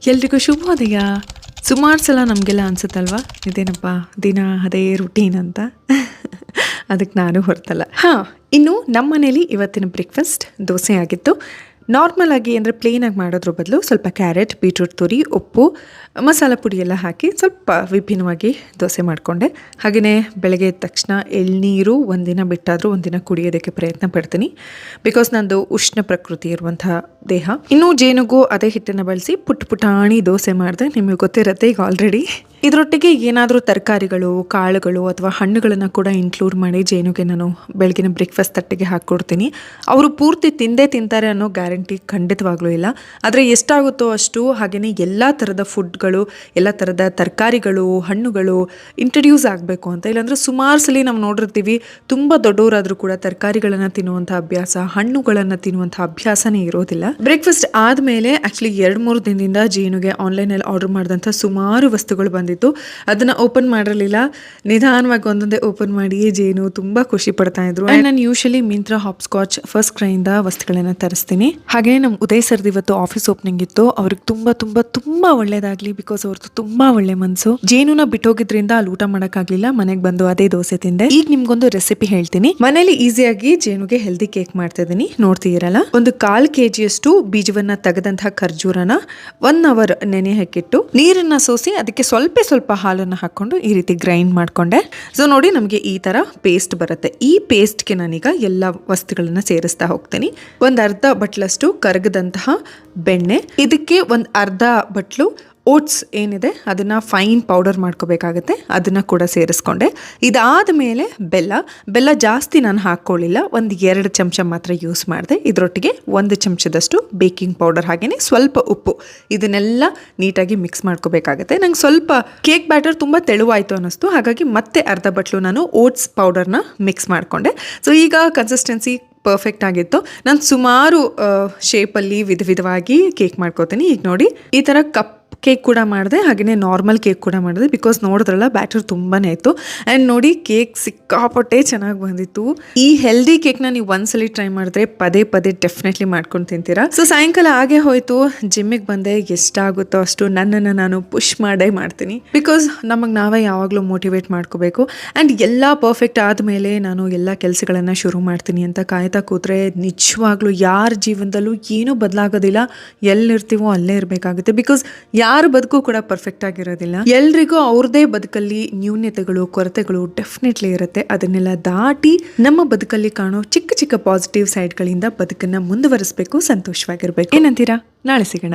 ಎಲ್ರಿಗೂ ಶುಭೋದಯ. ಸುಮಾರು ಸಲ ನಮಗೆಲ್ಲ ಅನ್ಸುತ್ತಲ್ವಾ, ಇದೇನಪ್ಪ ದಿನ ಅದೇ ರುಟೀನ್ ಅಂತ. ಅದಕ್ಕೆ ನಾನು ಹೊರತಲ್ಲ. ಇನ್ನು ನಮ್ಮ ಮನೇಲಿ ಇವತ್ತಿನ ಬ್ರೇಕ್ಫಾಸ್ಟ್ ದೋಸೆ ಆಗಿತ್ತು. ನಾರ್ಮಲ್ ಆಗಿ ಅಂದರೆ ಪ್ಲೇನಾಗಿ ಮಾಡೋದ್ರ ಬದಲು ಸ್ವಲ್ಪ ಕ್ಯಾರೆಟ್, ಬೀಟ್ರೂಟ್ ತುರಿ, ಉಪ್ಪು, ಮಸಾಲ ಪುಡಿ ಎಲ್ಲ ಹಾಕಿ ಸ್ವಲ್ಪ ವಿಭಿನ್ನವಾಗಿ ದೋಸೆ ಮಾಡಿಕೊಂಡೆ. ಹಾಗೆಯೇ ಬೆಳಗ್ಗೆ ಎದ್ದ ತಕ್ಷಣ ಎಳ್ನೀರು ಒಂದಿನ ಬಿಟ್ಟಾದರೂ ಒಂದಿನ ಕುಡಿಯೋದಕ್ಕೆ ಪ್ರಯತ್ನ ಪಡ್ತೀನಿ. ಬಿಕಾಸ್ ನಂದು ಉಷ್ಣ ಪ್ರಕೃತಿ ಇರುವಂತಹ ದೇಹ. ಇನ್ನೂ ಜೇನುಗೂ ಅದೇ ಹಿಟ್ಟನ್ನು ಬಳಸಿ ಪುಟಾಣಿ ದೋಸೆ ಮಾಡಿದೆ. ನಿಮಗೆ ಗೊತ್ತಿರುತ್ತೆ ಈಗ ಆಲ್ರೆಡಿ. ಇದರೊಟ್ಟಿಗೆ ಏನಾದರೂ ತರಕಾರಿಗಳು, ಕಾಳುಗಳು ಅಥವಾ ಹಣ್ಣುಗಳನ್ನು ಕೂಡ ಇನ್ಕ್ಲೂಡ್ ಮಾಡಿ ಜೇನುಗೆ ನಾನು ಬೆಳಗಿನ ಬ್ರೇಕ್ಫಾಸ್ಟ್ ತಟ್ಟೆಗೆ ಹಾಕ್ಕೊಡ್ತೀನಿ. ಅವರು ಪೂರ್ತಿ ತಿಂದೇ ತಿಂತಾರೆ ಅನ್ನೋ ಗ್ಯಾರಂಟಿ ಖಂಡಿತವಾಗ್ಲೂ ಇಲ್ಲ. ಆದರೆ ಎಷ್ಟಾಗುತ್ತೋ ಅಷ್ಟು. ಹಾಗೆಯೇ ಎಲ್ಲ ಥರದ ಫುಡ್ಗಳು, ಎಲ್ಲ ಥರದ ತರಕಾರಿಗಳು, ಹಣ್ಣುಗಳು ಇಂಟ್ರಡ್ಯೂಸ್ ಆಗಬೇಕು ಅಂತ. ಇಲ್ಲಾಂದರೆ ಸುಮಾರು ಸಲ ನಾವು ನೋಡಿರ್ತೀವಿ, ತುಂಬ ದೊಡ್ಡವರಾದರೂ ಕೂಡ ತರಕಾರಿಗಳನ್ನು ತಿನ್ನುವಂಥ ಅಭ್ಯಾಸ, ಹಣ್ಣುಗಳನ್ನು ತಿನ್ನುವಂಥ ಅಭ್ಯಾಸನೇ ಇರೋದಿಲ್ಲ. ಬ್ರೇಕ್ಫಾಸ್ಟ್ ಆದಮೇಲೆ ಆ್ಯಕ್ಚುಲಿ 2-3 ದಿನದಿಂದ ಜೇನುಗೆ ಆನ್ಲೈನಲ್ಲಿ ಆರ್ಡರ್ ಮಾಡಿದಂಥ ಸುಮಾರು ವಸ್ತುಗಳು ಬಂದಿತ್ತು. ಅದನ್ನು ಓಪನ್ ಮಾಡಿರಲಿಲ್ಲ. ನಿಧಾನವಾಗಿ ಒಂದೊಂದೇ ಓಪನ್ ಮಾಡಿ ಜೇನು ತುಂಬ ಖುಷಿ ಪಡ್ತಾ ಇದ್ರು. ನಾನು ಯೂಶಲಿ ಮಿಂತ್ರಾ, ಹಾಪ್ಸ್ಕಾಚ್, ಫಸ್ಟ್ ಕ್ರೈಯಿಂದ ವಸ್ತುಗಳನ್ನು ತರಿಸ್ತೀನಿ. ಹಾಗೆ ನಮ್ಮ ಉದಯ್ ಸರ್ದು ಇವತ್ತು ಆಫೀಸ್ ಓಪನಿಂಗ್ ಇತ್ತು. ಅವ್ರಿಗೆ ತುಂಬ ತುಂಬ ತುಂಬ ಒಳ್ಳೇದಾಗ್ಲಿ, ಬಿಕಾಸ್ ಅವ್ರದ್ದು ತುಂಬಾ ಒಳ್ಳೆ ಮನಸ್ಸು. ಜೇನುನ ಬಿಟ್ಟೋಗಿದ್ರಿಂದ ಅಲ್ಲಿ ಊಟ ಮಾಡೋಕ್ಕಾಗಲಿಲ್ಲ. ಮನೆಗೆ ಬಂದು ಅದೇ ದೋಸೆ ತಿಂದೆ. ಈಗ ನಿಮ್ಗೊಂದು ರೆಸಿಪಿ ಹೇಳ್ತೀನಿ. ಮನೇಲಿ ಈಸಿಯಾಗಿ ಜೇನುಗೆ ಹೆಲ್ದಿ ಕೇಕ್ ಮಾಡ್ತಾ ಇದೀನಿ, ನೋಡ್ತಿರಲ್ಲ. ಒಂದು 1/4 kg ಬೀಜವನ್ನ ತೆಗೆದಂತಹ ಖರ್ಜೂರನ 1 hour ನೆನೆ ಹಾಕಿಟ್ಟು ನೀರನ್ನ ಸೋಸಿ ಅದಕ್ಕೆ ಸ್ವಲ್ಪ ಹಾಲನ್ನು ಹಾಕೊಂಡು ಈ ರೀತಿ ಗ್ರೈಂಡ್ ಮಾಡ್ಕೊಂಡೆ. ಸೊ ನೋಡಿ, ನಮಗೆ ಈ ತರ ಪೇಸ್ಟ್ ಬರುತ್ತೆ. ಈ ಪೇಸ್ಟ್ಗೆ ನಾನೀಗ ಎಲ್ಲ ವಸ್ತುಗಳನ್ನ ಸೇರಿಸ್ತಾ ಹೋಗ್ತೀನಿ. ಒಂದು ಅರ್ಧ ಬಟ್ಲಷ್ಟು ಕರಗದಂತಹ ಬೆಣ್ಣೆ, ಇದಕ್ಕೆ ಒಂದು ಅರ್ಧ ಬಟ್ಲು ಓಟ್ಸ್ ಏನಿದೆ ಅದನ್ನು ಫೈನ್ ಪೌಡರ್ ಮಾಡ್ಕೋಬೇಕಾಗುತ್ತೆ, ಅದನ್ನು ಕೂಡ ಸೇರಿಸ್ಕೊಂಡೆ. ಇದಾದ ಮೇಲೆ ಬೆಲ್ಲ ಜಾಸ್ತಿ ನಾನು ಹಾಕ್ಕೊಳ್ಳಿಲ್ಲ, ಒಂದು 2 ಚಮಚ ಮಾತ್ರ ಯೂಸ್ ಮಾಡಿದೆ. ಇದರೊಟ್ಟಿಗೆ 1 ಚಮಚದಷ್ಟು ಬೇಕಿಂಗ್ ಪೌಡರ್, ಹಾಗೆಯೇ ಸ್ವಲ್ಪ ಉಪ್ಪು, ಇದನ್ನೆಲ್ಲ ನೀಟಾಗಿ ಮಿಕ್ಸ್ ಮಾಡ್ಕೋಬೇಕಾಗುತ್ತೆ. ನಂಗೆ ಸ್ವಲ್ಪ ಕೇಕ್ ಬ್ಯಾಟರ್ ತುಂಬ ತೆಳುವಾಯಿತು ಅನ್ನಿಸ್ತು, ಹಾಗಾಗಿ ಮತ್ತೆ ಅರ್ಧ ಬಟ್ಲು ನಾನು ಓಟ್ಸ್ ಪೌಡರ್ನ ಮಿಕ್ಸ್ ಮಾಡಿಕೊಂಡೆ. ಸೊ ಈಗ ಕನ್ಸಿಸ್ಟೆನ್ಸಿ ಪರ್ಫೆಕ್ಟ್ ಆಗಿತ್ತು. ನಾನು ಸುಮಾರು ಶೇಪಲ್ಲಿ ವಿಧವಾಗಿ ಕೇಕ್ ಮಾಡ್ಕೋತೀನಿ. ಈಗ ನೋಡಿ, ಈ ಥರ ಕಪ್ ಕೇಕ್ ಕೂಡ ಮಾಡಿದೆ, ಹಾಗೆಯೇ ನಾರ್ಮಲ್ ಕೇಕ್ ಕೂಡ ಮಾಡಿದೆ. ಬಿಕಾಸ್ ನೋಡಿದ್ರಲ್ಲ, ಬ್ಯಾಟರ್ ತುಂಬಾ ಇತ್ತು. ಆ್ಯಂಡ್ ನೋಡಿ, ಕೇಕ್ ಸಿಕ್ಕಾಪಟ್ಟೆ ಚೆನ್ನಾಗಿ ಬಂದಿತ್ತು. ಈ ಹೆಲ್ದಿ ಕೇಕ್ನ ನೀವು ಒಂದ್ಸಲಿ ಟ್ರೈ ಮಾಡಿದ್ರೆ ಪದೇ ಡೆಫಿನೆಟ್ಲಿ ಮಾಡ್ಕೊಂಡು ತಿಂತೀರಾ. ಸೊ ಸಾಯಂಕಾಲ ಆಗೇ ಹೋಯ್ತು, ಜಿಮ್ಮಿಗೆ ಬಂದೆ. ಎಷ್ಟಾಗುತ್ತೋ ಅಷ್ಟು ನನ್ನನ್ನು ನಾನು ಪುಷ್ ಮಾಡೇ ಮಾಡ್ತೀನಿ. ಬಿಕಾಸ್ ನಮಗೆ ನಾವೇ ಯಾವಾಗಲೂ ಮೋಟಿವೇಟ್ ಮಾಡ್ಕೋಬೇಕು. ಆ್ಯಂಡ್ ಎಲ್ಲ ಪರ್ಫೆಕ್ಟ್ ಆದಮೇಲೆ ನಾನು ಎಲ್ಲ ಕೆಲಸಗಳನ್ನು ಶುರು ಮಾಡ್ತೀನಿ ಅಂತ ಕಾಯ್ತಾ ಕೂತ್ರೆ ನಿಜವಾಗ್ಲೂ ಯಾರ ಜೀವನದಲ್ಲೂ ಏನೂ ಬದಲಾಗೋದಿಲ್ಲ. ಎಲ್ಲಿರ್ತೀವೋ ಅಲ್ಲೇ ಇರಬೇಕಾಗುತ್ತೆ. ಬಿಕಾಸ್ ಯಾರ ಬದುಕು ಕೂಡ ಪರ್ಫೆಕ್ಟ್ ಆಗಿರೋದಿಲ್ಲ. ಎಲ್ರಿಗೂ ಅವ್ರದೇ ಬದುಕಲ್ಲಿ ನ್ಯೂನ್ಯತೆಗಳು, ಕೊರತೆಗಳು ಡೆಫಿನೆಟ್ಲಿ ಇರುತ್ತೆ. ಅದನ್ನೆಲ್ಲ ದಾಟಿ ನಮ್ಮ ಬದುಕಲ್ಲಿ ಕಾಣೋ ಚಿಕ್ಕ ಪಾಸಿಟಿವ್ ಸೈಡ್ಗಳಿಂದ ಬದುಕನ್ನ ಮುಂದುವರಿಸಬೇಕು, ಸಂತೋಷವಾಗಿರ್ಬೇಕು. ಏನಂತೀರಾ? ನಾಳೆ ಸಿಗೋಣ.